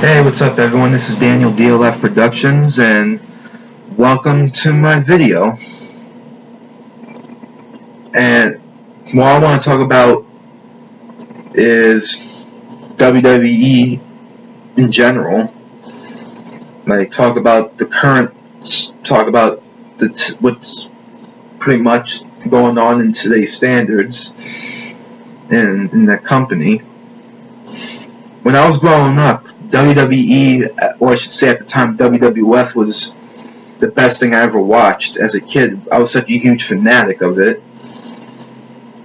Hey, what's up everyone? This is Daniel DLF Productions and welcome to my video. And what I want to talk about is WWE in general. Talk about the current, talk about what's pretty much going on in today's standards in the company. When I was growing up, WWE, or I should say at the time WWF, was the best thing I ever watched. As a kid, I was such a huge fanatic of it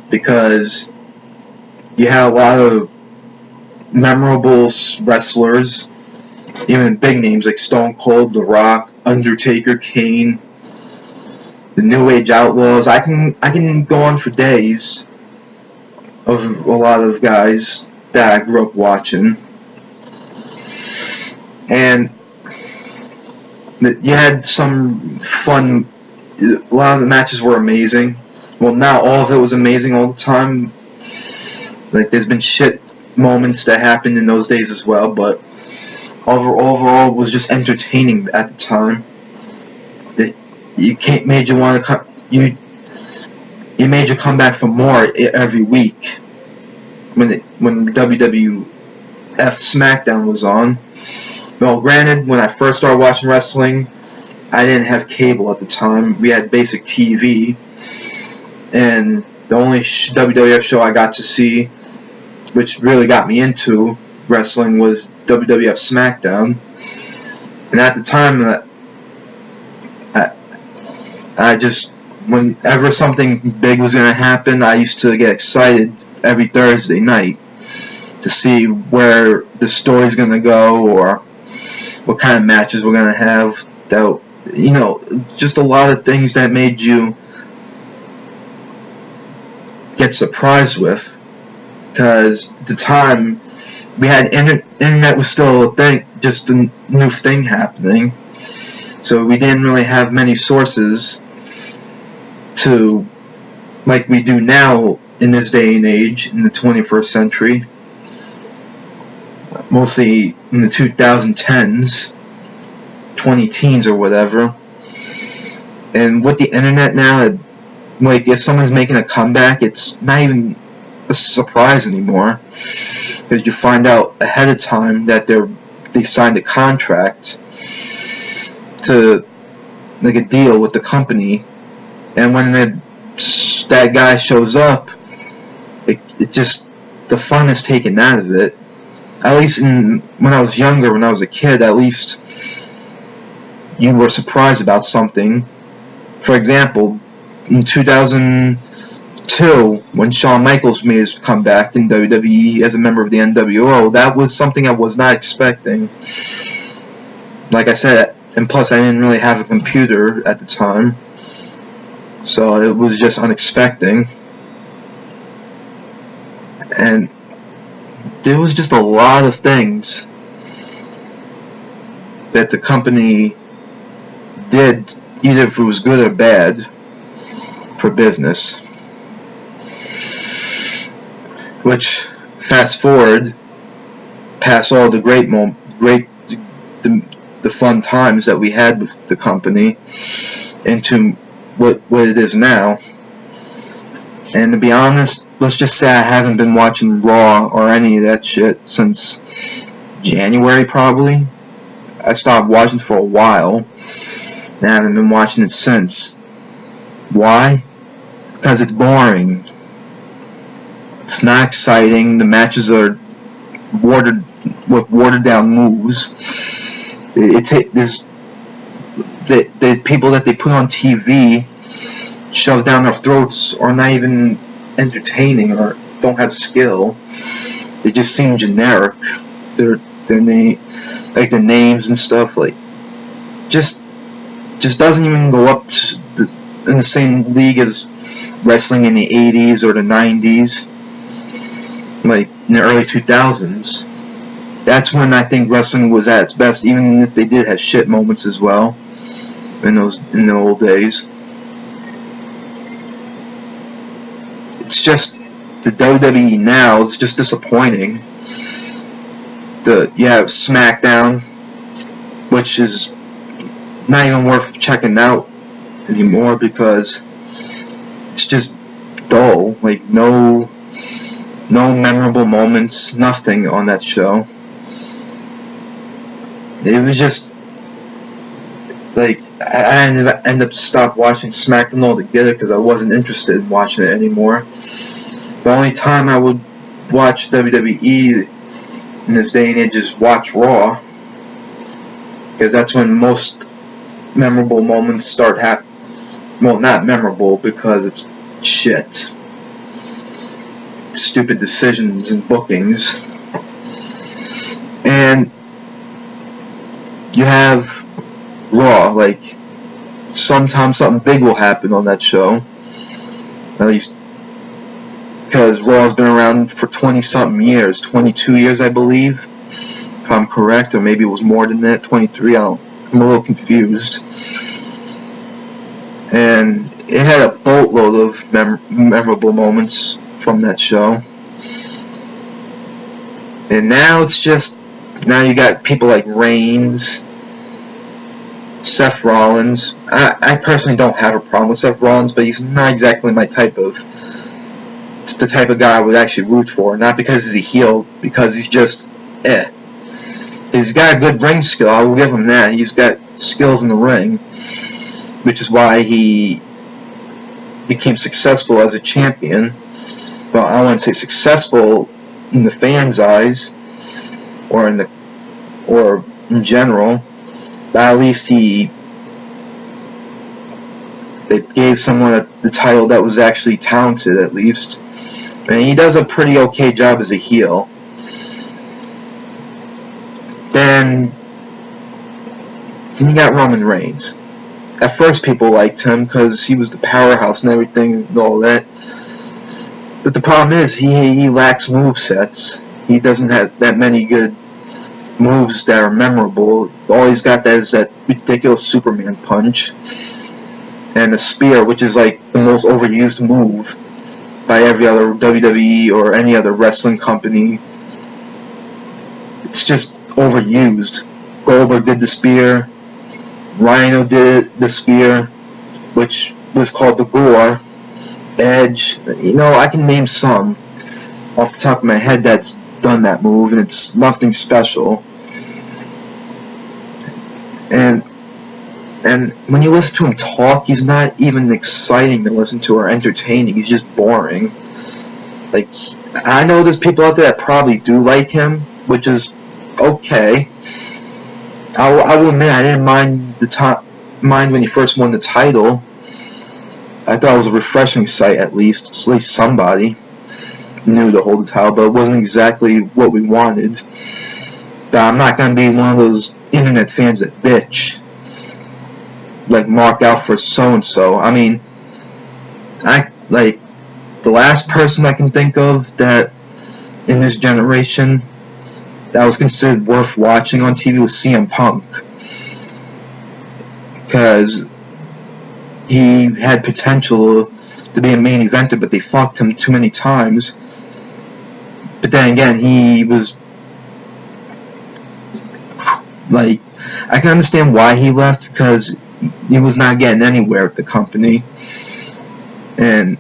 because you had a lot of memorable wrestlers, even big names like Stone Cold, The Rock, Undertaker, Kane, the New Age Outlaws. I can go on for days of a lot of guys that I grew up watching. And you had some fun. A lot of the matches were amazing. Well, not all of it was amazing all the time. There's been shit moments that happened in those days as well, but overall it was just entertaining at the time. It made you want to you made you come back for more every week when WWF SmackDown was on. Well, granted, when I first started watching wrestling, I didn't have cable at the time. We had basic TV, and the only WWF show I got to see, which really got me into wrestling, was WWF SmackDown. And at the time, whenever something big was going to happen, I used to get excited every Thursday night to see where the story's going to go or what kind of matches we're going to have. Just a lot of things that made you get surprised with, because at the time we had internet was still a thing, just a new thing happening, so we didn't really have many sources to, like we do now in this day and age in the 21st century, mostly in the 2010s, 20-teens or whatever. And with the internet now, if someone's making a comeback, it's not even a surprise anymore, because you find out ahead of time that they signed a contract to make a deal with the company, and when that guy shows up, it just, the fun is taken out of it. At least when I was younger, when I was a kid, at least you were surprised about something. For example, in 2002, when Shawn Michaels made his comeback in WWE as a member of the NWO, that was something I was not expecting. Like I said, and plus I didn't really have a computer at the time, so it was just unexpected. And there was just a lot of things that the company did, either if it was good or bad, for business. Which, fast forward past all the the fun times that we had with the company, into what it is now. And to be honest, let's just say I haven't been watching Raw or any of that shit since January, probably. I stopped watching for a while, and I haven't been watching it since. Why? Because it's boring. It's not exciting. The matches are watered down moves. The people that they put on TV shoved down their throats are not even entertaining or don't have skill. They just seem generic. The names and stuff, just doesn't even go up in the same league as wrestling in the 80s or the 90s, like in the early 2000s. That's when I think wrestling was at its best, even if they did have shit moments as well in the old days. It's just the WWE now is just disappointing. You have SmackDown, which is not even worth checking out anymore because it's just dull. Like no memorable moments, nothing on that show. It was just like I ended up stopped watching SmackDown altogether because I wasn't interested in watching it anymore. The only time I would watch WWE in this day and age is watch Raw, because that's when most memorable moments start happening. Well, not memorable because it's shit. Stupid decisions and bookings. And you have Raw, like sometimes something big will happen on that show. At least because Raw's been around for 20-something years, 22 years I believe, if I'm correct, or maybe it was more than that, 23, I'm a little confused. And it had a boatload of memorable moments from that show. And now it's just, now you got people like Reigns, Seth Rollins. I personally don't have a problem with Seth Rollins, but he's not exactly my type of, the type of guy I would actually root for. Not because he's a heel, because he's just, He's got a good ring skill, I will give him that. He's got skills in the ring, which is why he became successful as a champion. Well, I don't want to say successful in the fans' eyes, or in general, but at least they gave someone the title that was actually talented, at least. And he does a pretty okay job as a heel. Then you got Roman Reigns. At first people liked him because he was the powerhouse and everything and all that. But the problem is he lacks movesets. He doesn't have that many good moves that are memorable. All he's got is that ridiculous Superman punch and a spear, which is like the most overused move by every other WWE or any other wrestling company. It's just overused. Goldberg did the spear. Rhino did the spear, which was called the Gore. Edge. I can name some off the top of my head that's done that move, and it's nothing special. And when you listen to him talk, he's not even exciting to listen to or entertaining. He's just boring. Like, I know there's people out there that probably do like him, which is okay. I will admit I didn't mind when he first won the title. I thought it was a refreshing sight, at least somebody knew to hold the title, but it wasn't exactly what we wanted. But I'm not going to be one of those internet fans that bitch, like mark out for so-and-so. I mean, the last person I can think of that in this generation that was considered worth watching on TV was CM Punk, because he had potential to be a main eventer, but they fucked him too many times. But then again, he was like, I can understand why he left, because he was not getting anywhere with the company, and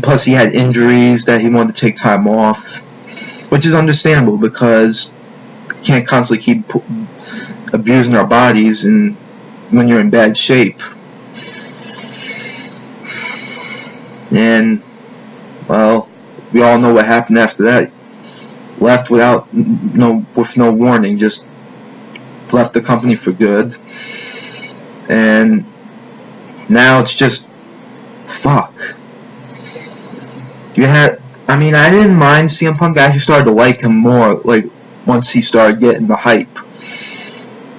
plus he had injuries that he wanted to take time off, which is understandable because you can't constantly keep abusing our bodies and when you're in bad shape. And, well, we all know what happened after that. Left with no warning, just left the company for good. And now it's just, fuck. I didn't mind CM Punk. I actually started to like him more, like, once he started getting the hype.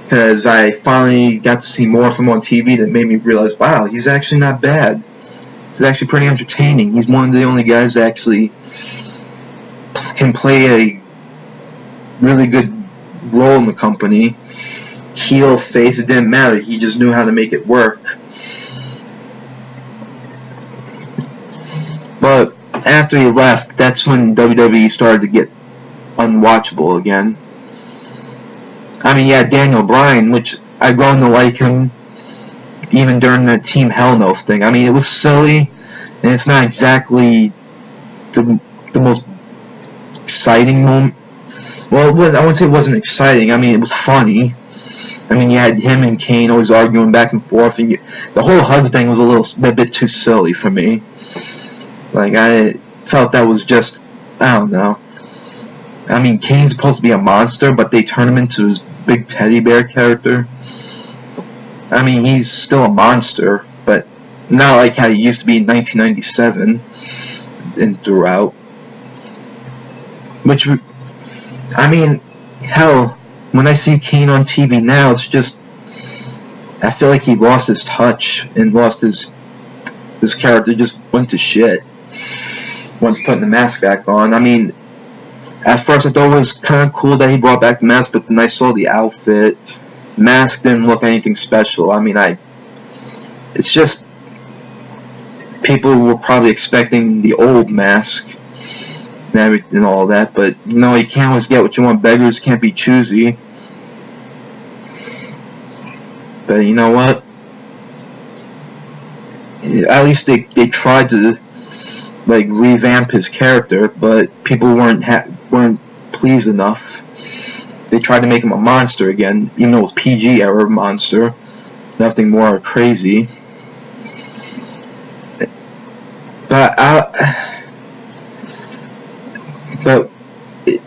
Because I finally got to see more from him on TV that made me realize, wow, he's actually not bad. He's actually pretty entertaining. He's one of the only guys that actually can play a really good role in the company. Heel, face, it didn't matter. He just knew how to make it work. But after he left, that's when WWE started to get unwatchable again. I mean, yeah, Daniel Bryan, which I've grown to like him even during the Team Hell No thing. I mean, it was silly, and it's not exactly the most exciting moment. Well, I wouldn't say it wasn't exciting. I mean, it was funny. I mean, you had him and Kane always arguing back and forth, and the whole hug thing was a bit too silly for me. Like, I felt that was just, I don't know. I mean, Kane's supposed to be a monster, but they turn him into his big teddy bear character. I mean, he's still a monster, but not like how he used to be in 1997 and throughout. Which, I mean, hell, when I see Kane on TV now, it's just, I feel like he lost his touch and lost his character, just went to shit once putting the mask back on. I mean, at first I thought it was kind of cool that he brought back the mask, but then I saw the outfit. The mask didn't look anything special. I mean, it's just, people were probably expecting the old mask and everything and all that, but you know, you can't always get what you want. Beggars can't be choosy. But you know what? At least they tried to like revamp his character, but people weren't pleased enough. They tried to make him a monster again, even though it was PG era monster, nothing more crazy. But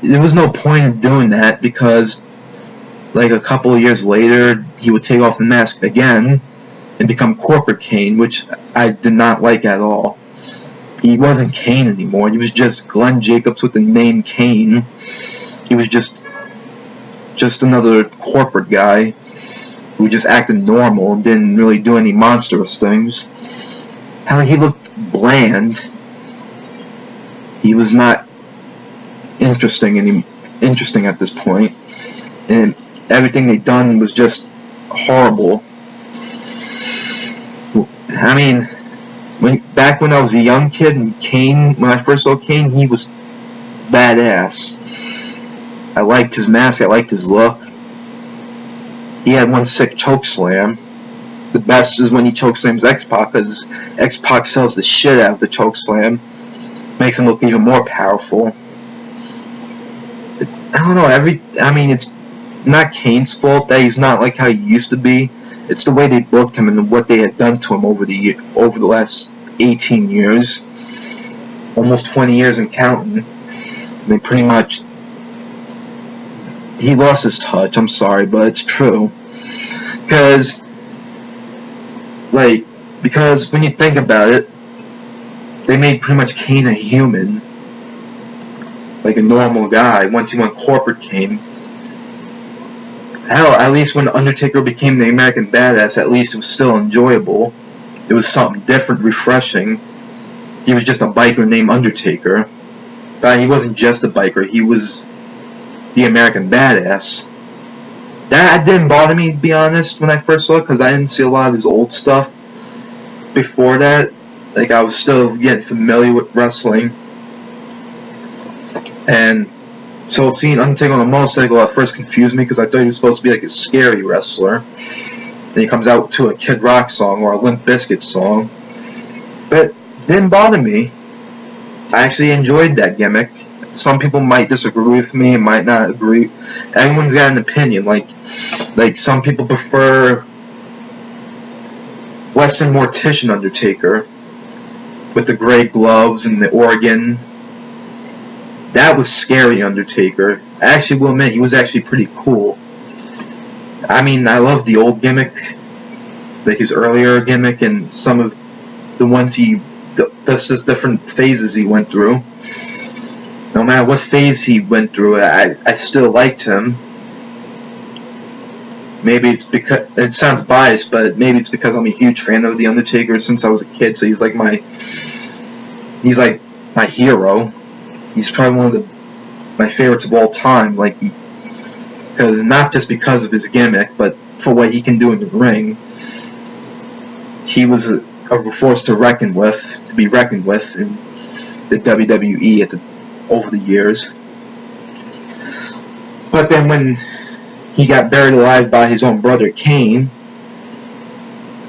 there was no point in doing that, because like a couple of years later he would take off the mask again and become Corporate Kane, which I did not like at all. He wasn't Kane anymore. He was just Glenn Jacobs with the name Kane. He was just another corporate guy who just acted normal and didn't really do any monstrous things. How he looked bland. He was not interesting at this point, and everything they done was just horrible. I mean, back when I was a young kid, and when I first saw Kane, he was badass. I liked his mask, I liked his look. He had one sick choke slam. The best is when he choke slams X-Pac, because X-Pac sells the shit out of the choke slam. Makes him look even more powerful. I don't know, I mean, it's not Kane's fault that he's not like how he used to be. It's the way they booked him and what they had done to him over the last 18 years. Almost 20 years and counting. They pretty much, he lost his touch, I'm sorry, but it's true. Because when you think about it, they made pretty much Kane a human, like a normal guy, once he went Corporate Kane. Hell, at least when Undertaker became the American Badass, at least it was still enjoyable. It was something different, refreshing. He was just a biker named Undertaker. But he wasn't just a biker, he was the American Badass. That didn't bother me, to be honest, when I first saw it, because I didn't see a lot of his old stuff before that. Like, I was still getting familiar with wrestling. And so seeing Undertaker on a motorcycle at first confused me, because I thought he was supposed to be like a scary wrestler. And he comes out to a Kid Rock song or a Limp Bizkit song. But it didn't bother me. I actually enjoyed that gimmick. Some people might disagree with me and might not agree. Everyone's got an opinion. Like some people prefer Western Mortician Undertaker with the gray gloves and the organ. That was scary Undertaker. I actually will admit, he was actually pretty cool. I mean, I love the old gimmick, like his earlier gimmick, and some of the ones that's just different phases he went through. No matter what phase he went through, I still liked him. Maybe it's because, it sounds biased, but maybe it's because I'm a huge fan of The Undertaker since I was a kid, so he's like my hero. He's probably one of my favorites of all time, because not just because of his gimmick, but for what he can do in the ring. He was a force to be reckoned with in the WWE over the years. But then when he got buried alive by his own brother Kane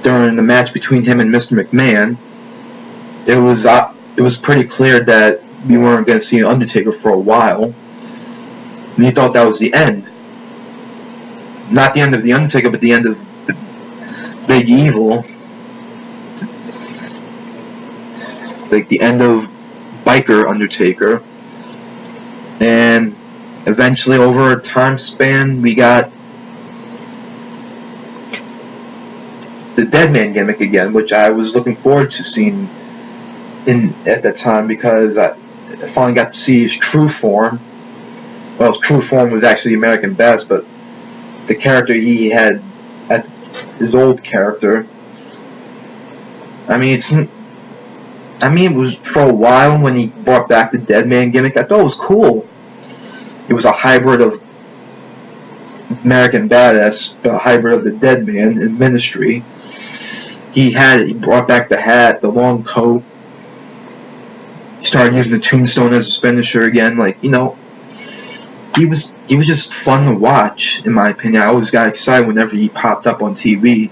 during the match between him and Mr. McMahon, it was pretty clear that we weren't going to see Undertaker for a while. And he thought that was the end. Not the end of the Undertaker, but the end of Big Evil. Like the end of Biker Undertaker. And eventually, over a time span, we got the Deadman gimmick again, which I was looking forward to seeing at that time, because I finally got to see his true form. Well, his true form was actually American Best, but the character he had, his old character, it was for a while when he brought back the Deadman gimmick, I thought it was cool. It was a hybrid of American Badass, a hybrid of the Deadman in Ministry. He brought back the hat, the long coat. He started using the Tombstone as his finisher again. He was just fun to watch, in my opinion. I always got excited whenever he popped up on TV.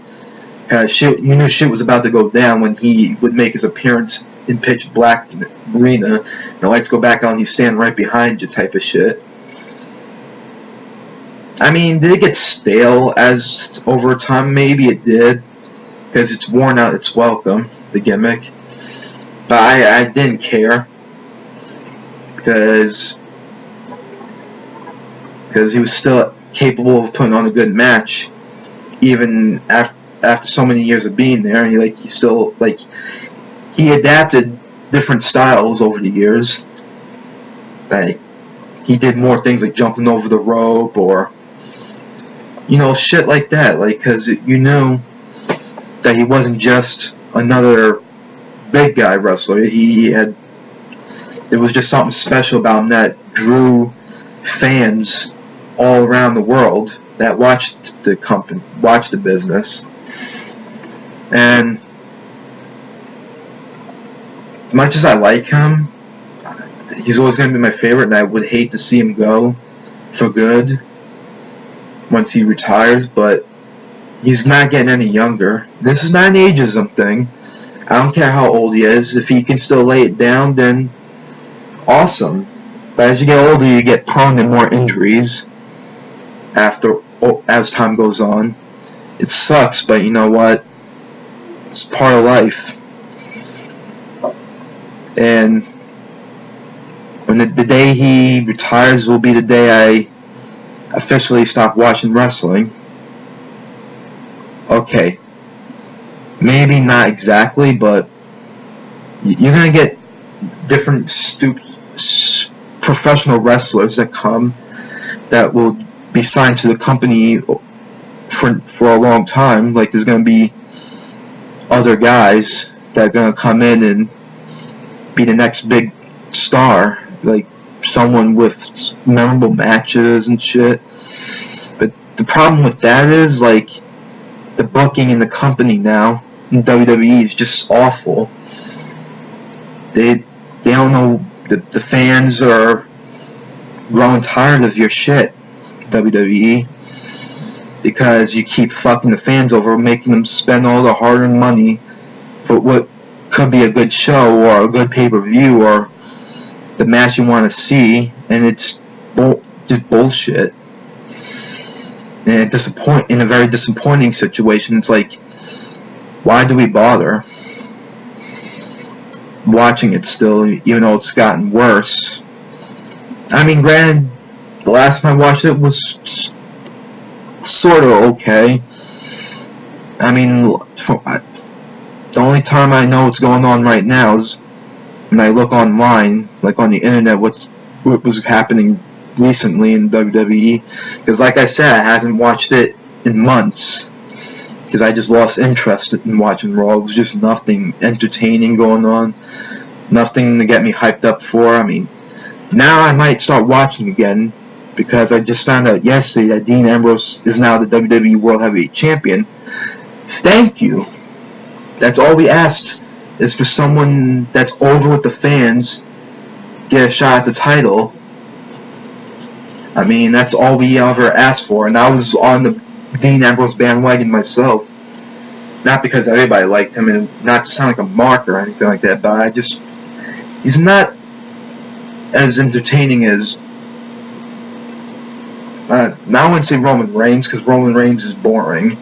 You knew shit was about to go down when he would make his appearance in pitch black arena. The lights go back on, he's standing right behind you type of shit. Did it get stale as over time? Maybe it did, because it's worn out its welcome, the gimmick. But I didn't care, because he was still capable of putting on a good match, even after so many years of being there. He adapted different styles over the years. He did more things like jumping over the rope or shit like that. Because you knew that he wasn't just another big guy wrestler. There was just something special about him that drew fans all around the world that watched the company, watched the business. And as much as I like him, he's always going to be my favorite, and I would hate to see him go for good once he retires, but he's not getting any younger. This is not an ageism thing. I don't care how old he is. If he can still lay it down, then awesome. But as you get older, you get prone to more injuries as time goes on. It sucks, but you know what? It's part of life. And when the day he retires will be the day I officially stop watching wrestling. Okay. Maybe not exactly, but you're going to get different professional wrestlers that come that will be signed to the company for a long time. There's going to be other guys that are going to come in and be the next big star, someone with memorable matches and shit. But the problem with that is, the booking in the company now in WWE is just awful. They don't know, the fans are growing tired of your shit, WWE, because you keep fucking the fans over, making them spend all the hard-earned money for what could be a good show or a good pay-per-view or the match you want to see, and it's just bullshit. And in a very disappointing situation, it's why do we bother watching it still, even though it's gotten worse? Granted, the last time I watched it was sort of okay. The only time I know what's going on right now is when I look online, on the internet, what was happening recently in WWE. Because like I said, I haven't watched it in months, because I just lost interest in watching Raw. It was just nothing entertaining going on, nothing to get me hyped up for. Now I might start watching again, because I just found out yesterday that Dean Ambrose is now the WWE World Heavyweight Champion. Thank you. That's all we asked, is for someone that's over with the fans get a shot at the title. I mean, that's all we ever asked for, and I was on the Dean Ambrose bandwagon myself. Not because everybody liked him, and not to sound like a mark or anything like that, but he's not as entertaining as, now I wouldn't say Roman Reigns, because Roman Reigns is boring.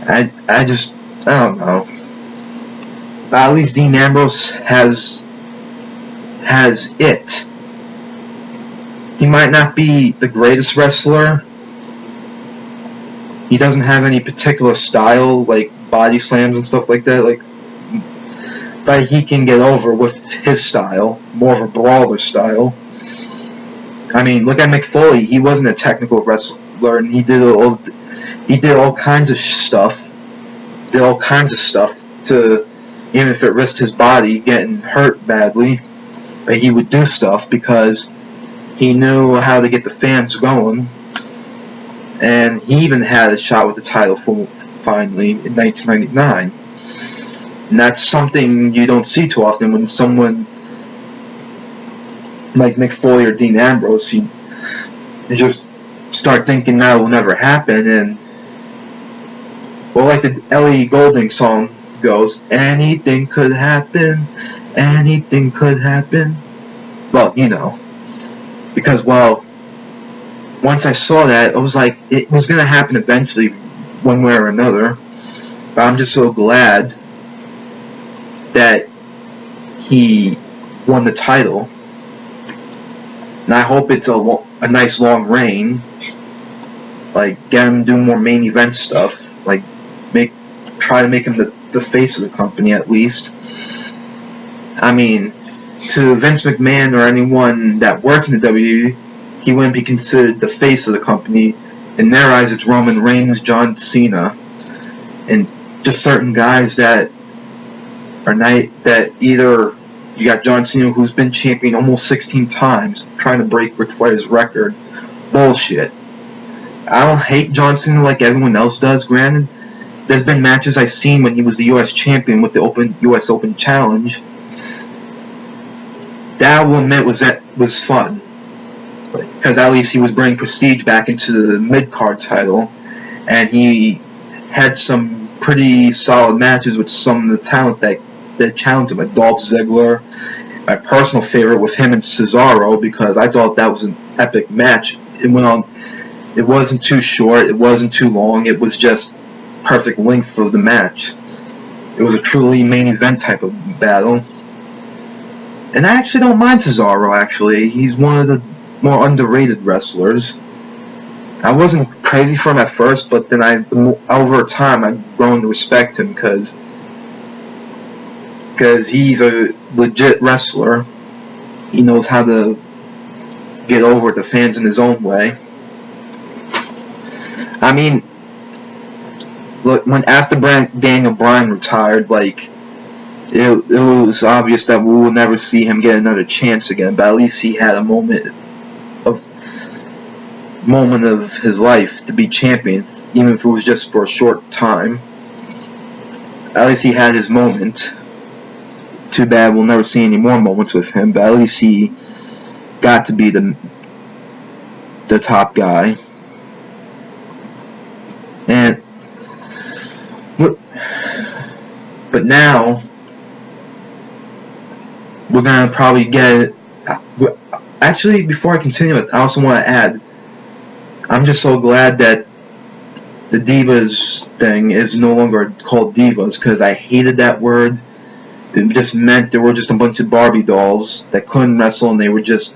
I don't know. But at least Dean Ambrose has it. He might not be the greatest wrestler. He doesn't have any particular style, like body slams and stuff like that. But he can get over with his style, more of a brawler style. I mean, look at Mick Foley. He wasn't a technical wrestler, and he did all kinds of stuff. Did all kinds of stuff to, even if it risked his body getting hurt badly, but he would do stuff because he knew how to get the fans going. And he even had a shot with the title finally in 1999. And that's something you don't see too often when someone like Mick Foley or Dean Ambrose, you just start thinking that will never happen. And, well, like the Ellie Goulding song goes, anything could happen, anything could happen. Well, you know. Because, well, once I saw that, I was like, it was going to happen eventually, one way or another. But I'm just so glad that he won the title. And I hope it's a nice long reign. Like, get him doing more main event stuff. Like, try to make him the face of the company at least. I mean, to Vince McMahon or anyone that works in the WWE, he wouldn't be considered the face of the company. In their eyes, it's Roman Reigns, John Cena, and just certain guys that are that either you got John Cena, who's been champion almost 16 times, trying to break Ric Flair's record. Bullshit. I don't hate John Cena like everyone else does, granted. There's been matches I've seen when he was the U.S. champion with the U.S. Open Challenge. That I will admit was fun. Because at least he was bringing prestige back into the mid-card title. And he had some pretty solid matches with some of the talent that challenged him, like Dolph Ziggler. My personal favorite with him and Cesaro, because I thought that was an epic match. It went on. It wasn't too short. It wasn't too long. It was just perfect length of the match. It was a truly main event type of battle. And I actually don't mind Cesaro, actually. He's one of the more underrated wrestlers. I wasn't crazy for him at first, but then over time, I've grown to respect him because he's a legit wrestler. He knows how to get over the fans in his own way. I mean, look, after Gang of Bryan retired, like, it was obvious that we will never see him get another chance again, but at least he had a moment of his life to be champion, even if it was just for a short time. At least he had his moment. Too bad we'll never see any more moments with him, but at least he got to be the top guy. But now we're gonna probably get. Actually, before I continue it, I also want to add, I'm just so glad that the Divas thing is no longer called Divas, because I hated that word. It just meant there were just a bunch of Barbie dolls that couldn't wrestle and they were just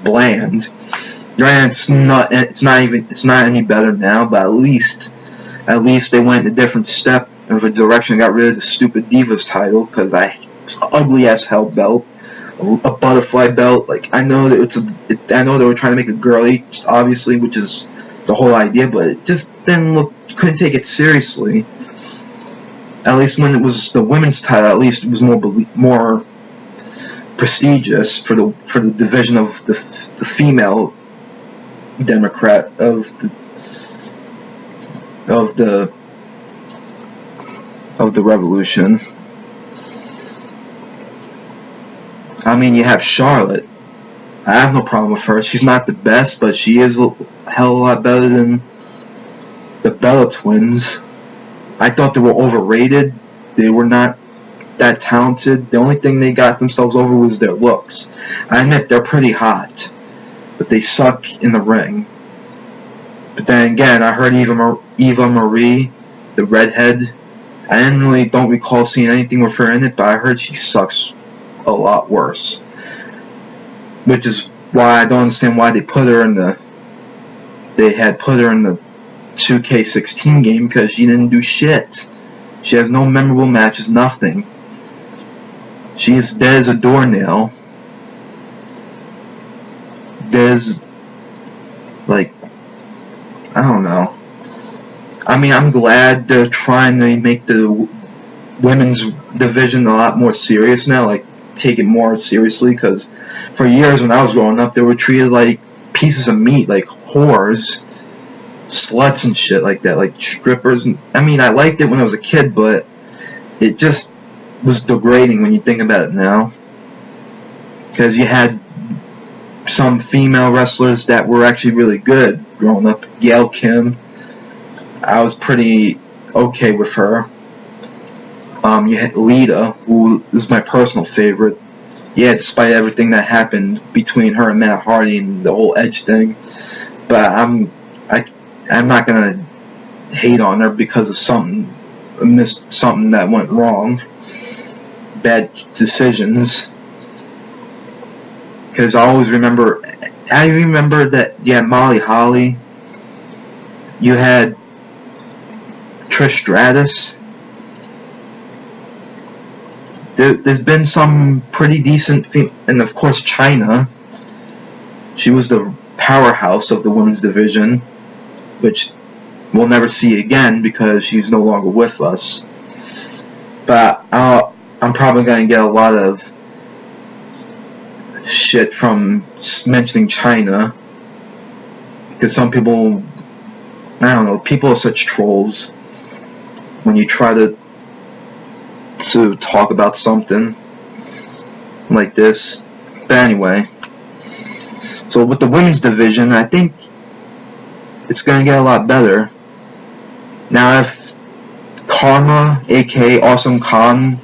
bland. Granted, it's not any better now, but at least they went a different step of a direction and got rid of the stupid Divas title, because it's an ugly ass hell belt, a butterfly belt. Like, I know that I know they were trying to make it girly, obviously, which is the whole idea, but it just didn't look. You couldn't take it seriously. At least when it was the women's title, at least it was more prestigious for the division of the female Democrat of the revolution. I mean, you have Charlotte. I have no problem with her. She's not the best, but she is a hell of a lot better than the Bella twins. I thought they were overrated. They were not that talented. The only thing they got themselves over was their looks. I admit they're pretty hot, but they suck in the ring. But then again, I heard Eva Marie, the redhead, don't recall seeing anything with her in it, but I heard she sucks a lot worse. Which is why I don't understand why they had put her in the 2K16 game, because she didn't do shit. She has no memorable matches, nothing. She is dead as a doornail. There's, like, I don't know. I mean, I'm glad they're trying to make the women's division a lot more serious now, like, take it more seriously, because for years when I was growing up, they were treated like pieces of meat, like whores, sluts and shit like that, like strippers. I mean, I liked it when I was a kid, but it just was degrading when you think about it now. Because you had some female wrestlers that were actually really good growing up. Gail Kim, I was pretty okay with her. You had Lita, who is my personal favorite. Yeah, despite everything that happened between her and Matt Hardy and the whole Edge thing. But I'm not gonna hate on her because of something that went wrong. Bad decisions. Because I remember that you had Molly Holly. You had Trish Stratus. There's been some pretty decent, and of course China. She was the powerhouse of the women's division, which we'll never see again because she's no longer with us. But I'm probably going to get a lot of shit from mentioning China, because some people, I don't know, people are such trolls when you try to talk about something like this. But anyway, so with the women's division, I think it's going to get a lot better. Now, if Karma, aka Awesome Khan,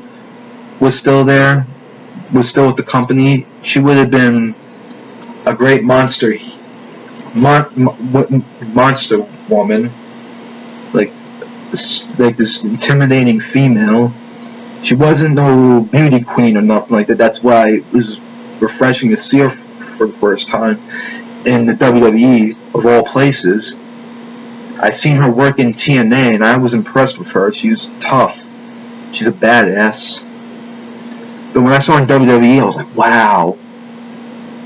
was still with the company, she would have been a great monster woman, like this intimidating female. She wasn't no beauty queen or nothing like that. That's why it was refreshing to see her for the first time in the WWE, of all places. I seen her work in TNA, and I was impressed with her. She's tough. She's a badass. But when I saw her in WWE, I was like, wow.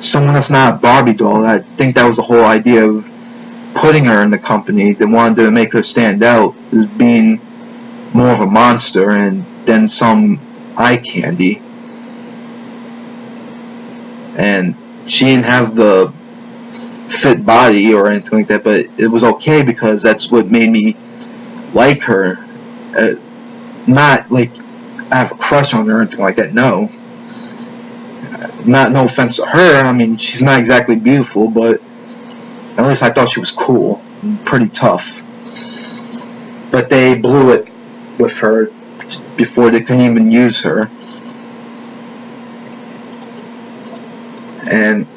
Someone that's not a Barbie doll. I think that was the whole idea of putting her in the company. They wanted to make her stand out as being more of a monster and then some eye candy. And she didn't have the fit body or anything like that, but it was okay because that's what made me like her. Not like I have a crush on her or anything like that, no. No offense to her, I mean, she's not exactly beautiful, but at least I thought she was cool and pretty tough. But they blew it with her before they couldn't even use her. And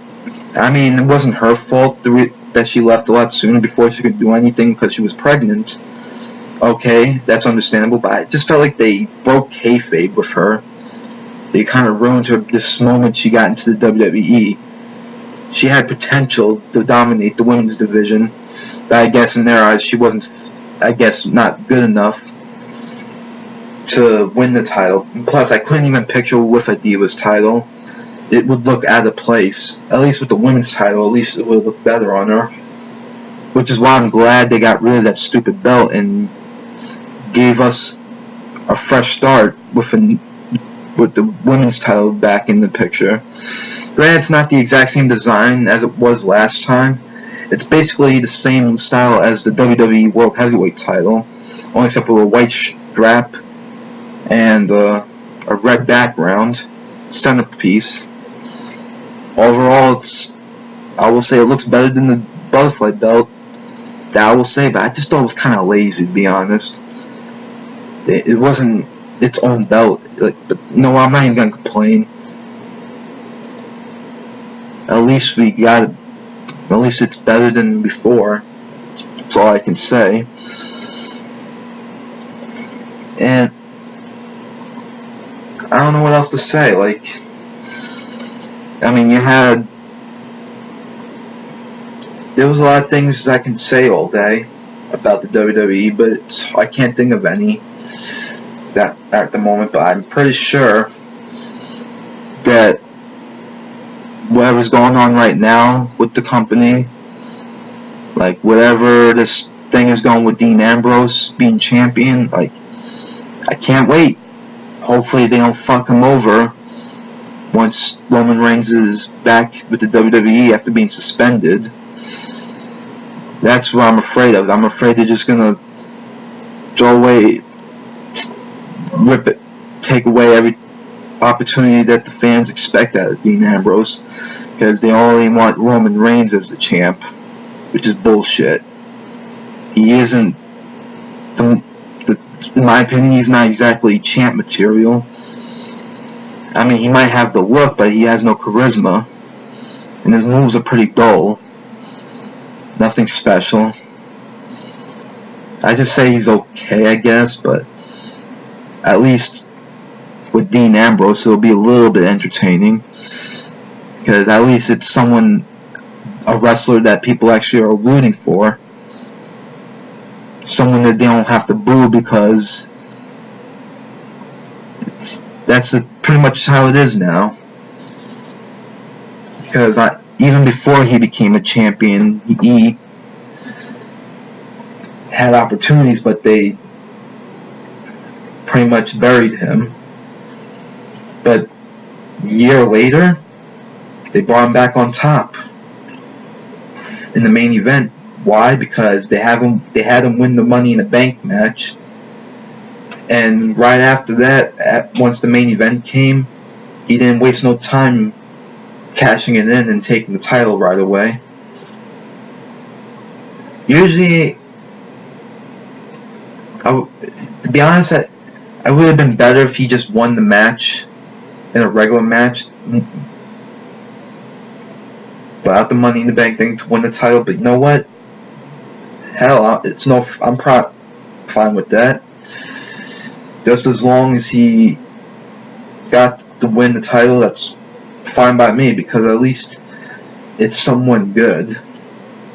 I mean, it wasn't her fault that she left a lot sooner before she could do anything because she was pregnant. Okay, that's understandable, but I just felt like they broke kayfabe with her. They kind of ruined her this moment she got into the WWE. She had potential to dominate the women's division, but I guess in their eyes she wasn't, not good enough to win the title. And plus, I couldn't even picture with a Divas title. It would look out of place. At least with the women's title, at least it would look better on her. Which is why I'm glad they got rid of that stupid belt and gave us a fresh start with the women's title back in the picture. Granted, it's not the exact same design as it was last time. It's basically the same style as the WWE World Heavyweight title, only except with a white strap and a red background centerpiece. overall, I will say it looks better than the butterfly belt. That I will say, but I just thought it was kind of lazy, to be honest. It wasn't its own belt. But no, I'm not even gonna complain. At least we got it. At least it's better than before. That's all I can say. And I don't know what else to say. I mean, there was a lot of things I can say all day about the WWE, but I can't think of any that at the moment. But I'm pretty sure that whatever's going on right now with the company, like whatever this thing is going with Dean Ambrose being champion, like I can't wait. Hopefully they don't fuck him over once Roman Reigns is back with the WWE after being suspended. That's what I'm afraid of. I'm afraid they're just gonna take away every opportunity that the fans expect out of Dean Ambrose, because they only want Roman Reigns as the champ, which is bullshit. He isn't, in my opinion, he's not exactly champ material. I mean, he might have the look, but he has no charisma, and his moves are pretty dull. Nothing special. I just say he's okay, I guess, but at least with Dean Ambrose, it'll be a little bit entertaining, because at least it's a wrestler that people actually are rooting for, someone that they don't have to boo, because that's pretty much how it is now. Because even before he became a champion, he had opportunities, but they pretty much buried him. But a year later, they brought him back on top in the main event. Why? Because they had him win the Money in the Bank match, and right after that, once the main event came, he didn't waste no time cashing it in and taking the title right away. Usually, to be honest, I would have been better if he just won the match in a regular match, without the Money in the Bank thing, to win the title. But you know what? Hell, I'm fine with that. Just as long as he got to win the title, that's fine by me, because at least it's someone good.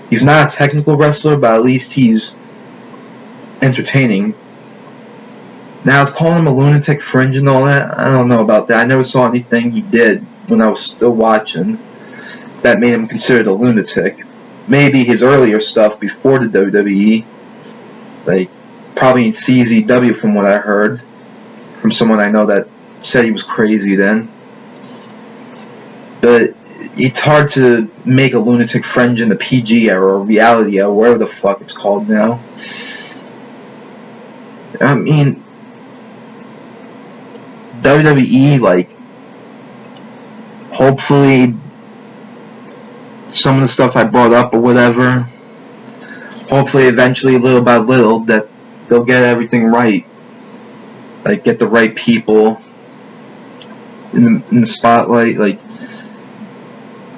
He's not a technical wrestler, but at least he's entertaining. Now, it's calling him a lunatic fringe and all that. I don't know about that. I never saw anything he did when I was still watching that made him considered a lunatic. Maybe his earlier stuff before the WWE, like probably in CZW, from what I heard from someone I know that said he was crazy then. But it's hard to make a lunatic fringe in the PG era or reality era, whatever the fuck it's called now. I mean, WWE, hopefully some of the stuff I brought up or whatever, hopefully eventually, little by little, that they'll get everything right. Get the right people in the spotlight,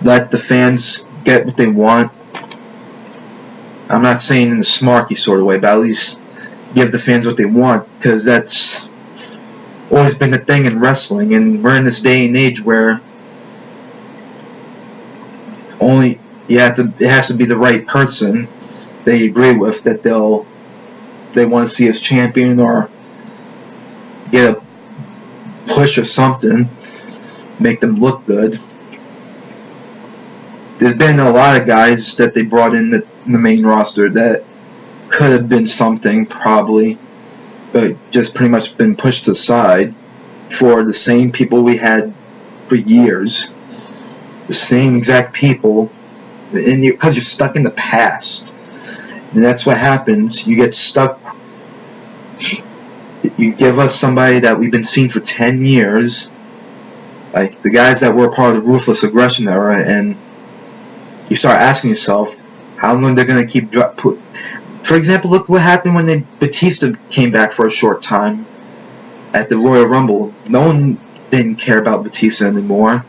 let the fans get what they want. I'm not saying in a smarky sort of way, but at least give the fans what they want, because that's always been the thing in wrestling, and we're in this day and age where it has to be the right person they agree with, that they want to see as champion or get a push or something, make them look good. There's been a lot of guys that they brought in the main roster that could have been something, probably, but just pretty much been pushed aside for the same people we had for years. The same exact people, and because you're stuck in the past. And that's what happens. You get stuck. You give us somebody that we've been seeing for 10 years, Like, the guys that were part of the Ruthless Aggression era, and you start asking yourself, how long they're going to keep... For example, look what happened when Batista came back for a short time at the Royal Rumble. No one didn't care about Batista anymore.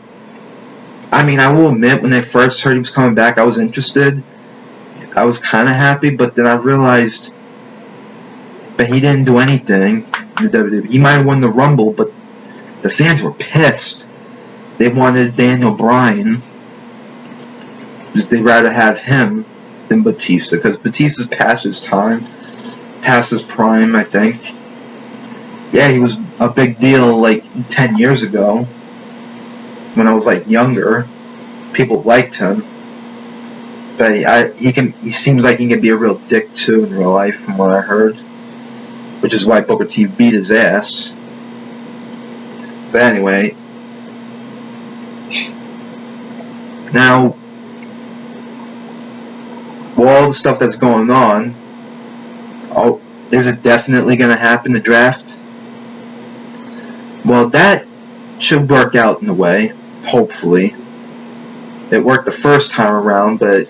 I mean, I will admit, when I first heard he was coming back, I was interested. I was kind of happy, but then I realized that he didn't do anything in the WWE. He might have won the Rumble, but the fans were pissed. They wanted Bryan. They'd rather have him than Batista, because Batista's past his time, past his prime, I think. Yeah, he was a big deal like 10 years ago, when I was like younger. People liked him, but he seems like he can be a real dick too in real life, from what I heard, which is why Booker T beat his ass. But anyway, now, with all the stuff that's going on, is it definitely going to happen, the draft? Well, that should work out in a way, hopefully. It worked the first time around, but it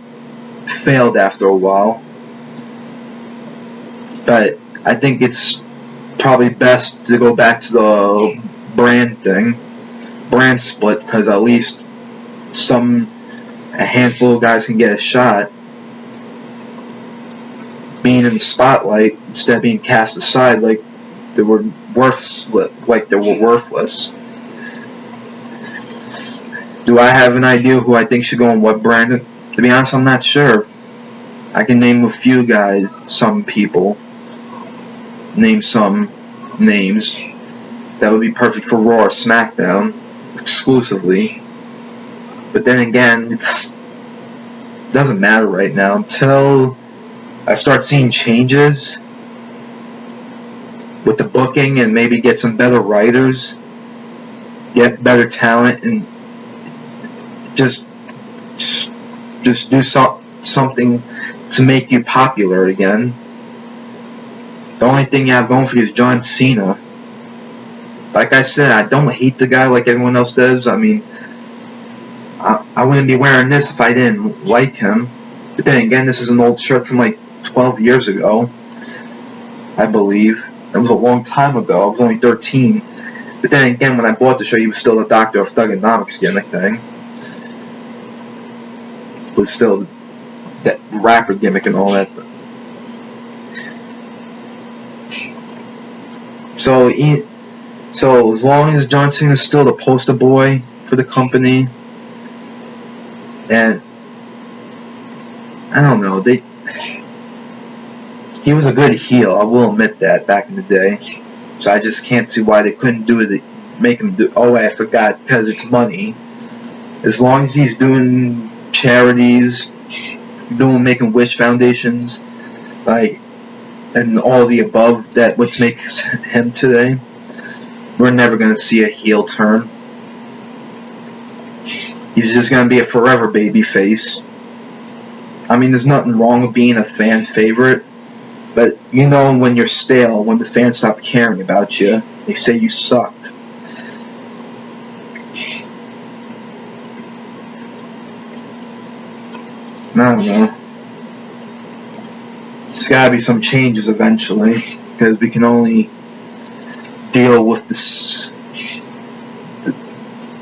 failed after a while. But I think it's probably best to go back to the brand split, because at least a handful of guys can get a shot being in the spotlight instead of being cast aside like they were worthless. Do I have an idea who I think should go in what brand? To be honest, I'm not sure. I can name a few guys, some people. Name some names that would be perfect for Raw or SmackDown exclusively. But then again, it doesn't matter right now until I start seeing changes with the booking and maybe get some better writers, get better talent, and just do something to make you popular again. The only thing you have going for you is John Cena. Like I said, I don't hate the guy like everyone else does. I mean, I wouldn't be wearing this if I didn't like him. But then again, this is an old shirt from like 12 years ago, I believe. It was a long time ago. I was only 13. But then again, when I bought the shirt, he was still the Doctor of Thugonomics gimmick thing. It was still that rapper gimmick and all that. So as long as John Cena is still the poster boy for the company, and I don't know, he was a good heel, I will admit that, back in the day. So I just can't see why they couldn't do it, make him do, oh, I forgot, because it's money. As long as he's doing charities, doing Make-A-Wish foundations, like, and all the above, that what makes him today, we're never going to see a heel turn. He's just going to be a forever baby face. I mean, there's nothing wrong with being a fan favorite, but you know when you're stale, when the fans stop caring about you, they say you suck. I don't know. There's got to be some changes eventually, because we can only deal with this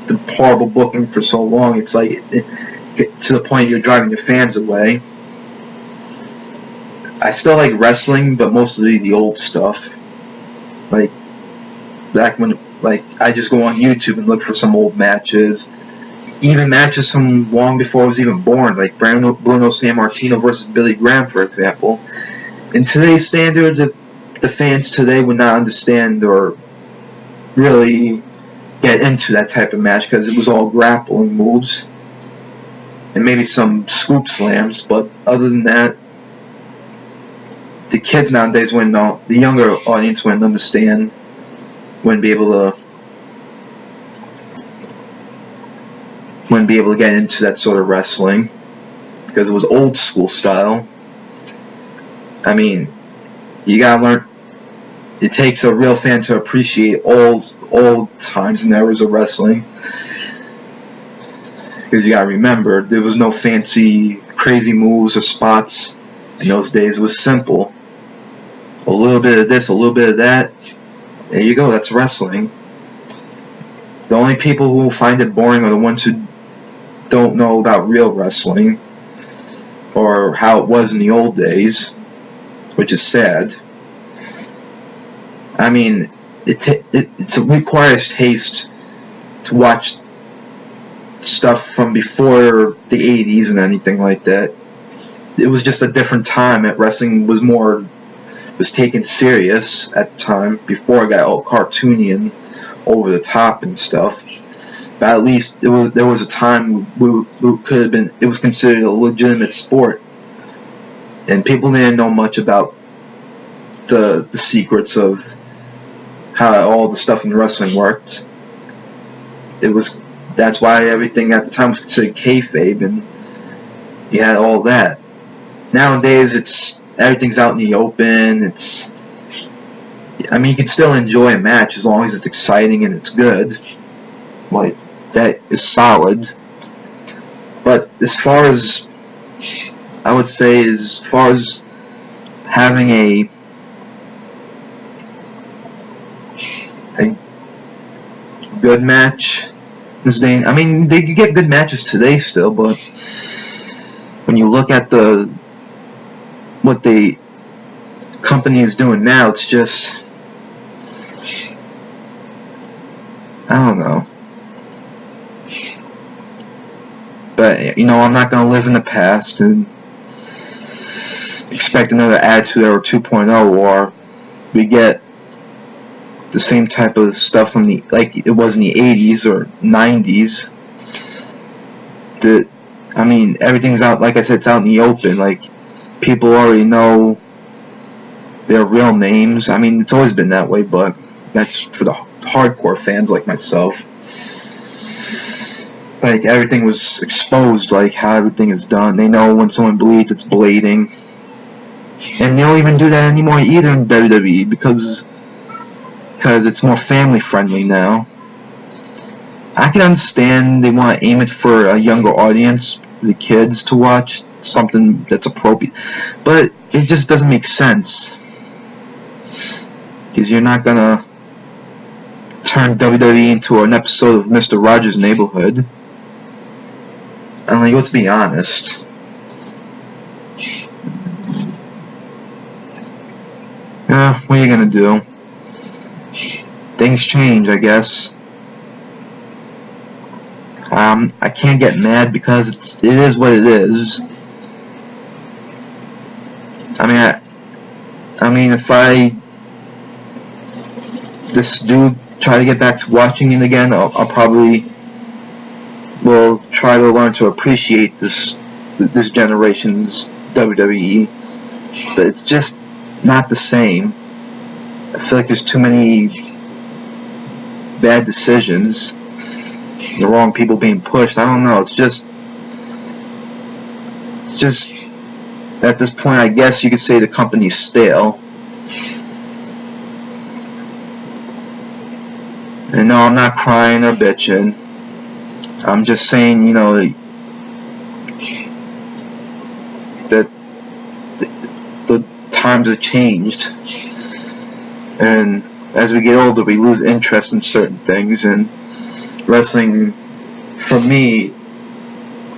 the horrible booking for so long. It's like to the point you're driving your fans away. I still like wrestling, but mostly the old stuff. Like back when, like, I just go on YouTube and look for some old matches. Even matches from long before I was even born, like Bruno Sammartino versus Billy Graham, for example. In today's standards, the fans today would not understand or really get into that type of match, because it was all grappling moves and maybe some scoop slams. But other than that, the kids nowadays wouldn't know. The younger audience wouldn't understand. Wouldn't be able to get into that sort of wrestling, because it was old school style. I mean, you gotta learn. it takes a real fan to appreciate all times and eras of wrestling. Because you gotta remember, there was no fancy, crazy moves or spots in those days. It was simple. A little bit of this, a little bit of that. There you go, that's wrestling. The only people who will find it boring are the ones who don't know about real wrestling or how it was in the old days, which is sad. I mean, it requires taste to watch stuff from before the 80s and anything like that. It was just a different time. Wrestling was taken serious at the time, before it got all cartoony and over the top and stuff. But at least there was a time it was considered a legitimate sport, and people didn't know much about the secrets of how all the stuff in wrestling worked. That's why everything at the time was considered kayfabe, and you had all that. Nowadays, everything's out in the open. You can still enjoy a match as long as it's exciting and it's good. Like, that is solid. But as far as having a good match this day, they get good matches today still, but when you look at what the company is doing now, it's just, I don't know. But, I'm not going to live in the past and expect another Attitude Era 2.0, or we get the same type of stuff like it was in the 80s or 90s. Everything's out, like I said, it's out in the open. Like, people already know their real names. It's always been that way, but that's for the hardcore fans like myself. Like, everything was exposed, like how everything is done. They know when someone bleeds, it's blading. And they don't even do that anymore either in WWE, because it's more family friendly now. I can understand they want to aim it for a younger audience, the kids, to watch something that's appropriate, but it just doesn't make sense, because you're not gonna turn WWE into an episode of Mr. Rogers' Neighborhood. Let's be honest. What are you gonna do? Things change, I guess. I can't get mad because it is what it is. If I try to get back to watching it again, I'll probably will try to learn to appreciate this generation's WWE. But it's just not the same. I feel like there's too many bad decisions, the wrong people being pushed. I don't know. It's just at this point, I guess you could say the company's stale. And no, I'm not crying or bitching. I'm just saying, that the times have changed. And as we get older, we lose interest in certain things, and wrestling, for me,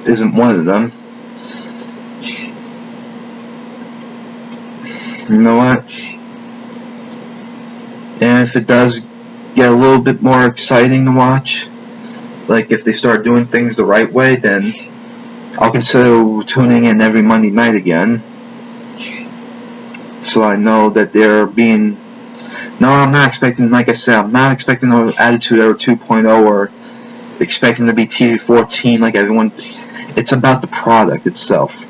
isn't one of them. You know what? And if it does get a little bit more exciting to watch, like if they start doing things the right way, then I'll consider tuning in every Monday night again, so I know that they're being... No, I'm not expecting, like I said, I'm not expecting no Attitude Era 2.0 or expecting to be TV-14 like everyone. It's about the product itself.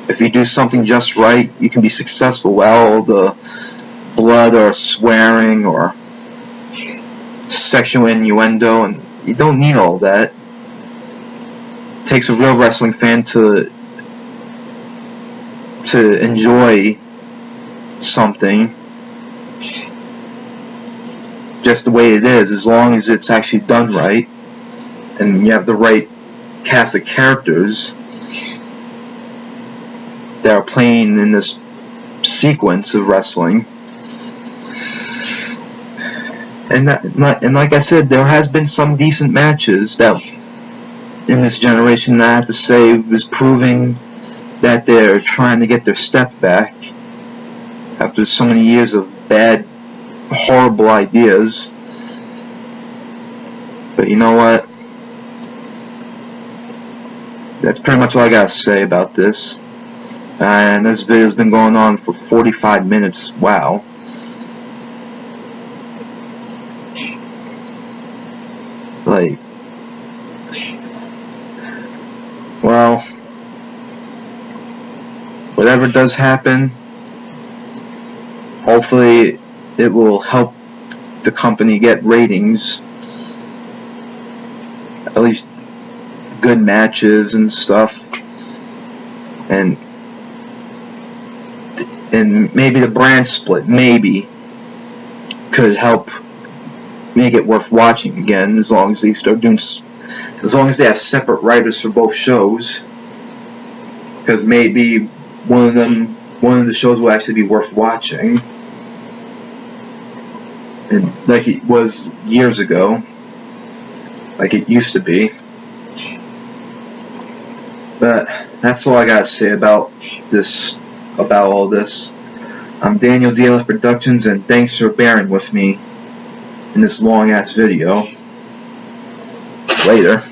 If you do something just right, you can be successful without all the blood or swearing or sexual innuendo, and you don't need all that. It takes a real wrestling fan to enjoy something. just the way it is, as long as it's actually done right, and you have the right cast of characters that are playing in this sequence of wrestling. And like I said, there has been some decent matches that in this generation that I have to say was proving that they're trying to get their step back after so many years of bad, horrible ideas. But you know what? That's pretty much all I gotta say about this. And this video's been going on for 45 minutes. Wow. Like, well, whatever does happen, hopefully it will help the company get ratings, at least good matches and stuff, and maybe the brand split maybe could help make it worth watching again, as long as they start doing, as long as they have separate writers for both shows, because maybe one of the shows will actually be worth watching, and like it was years ago, like it used to be. But that's all I gotta say about all this. I'm Daniel DLF Productions, and thanks for bearing with me in this long ass video. Later.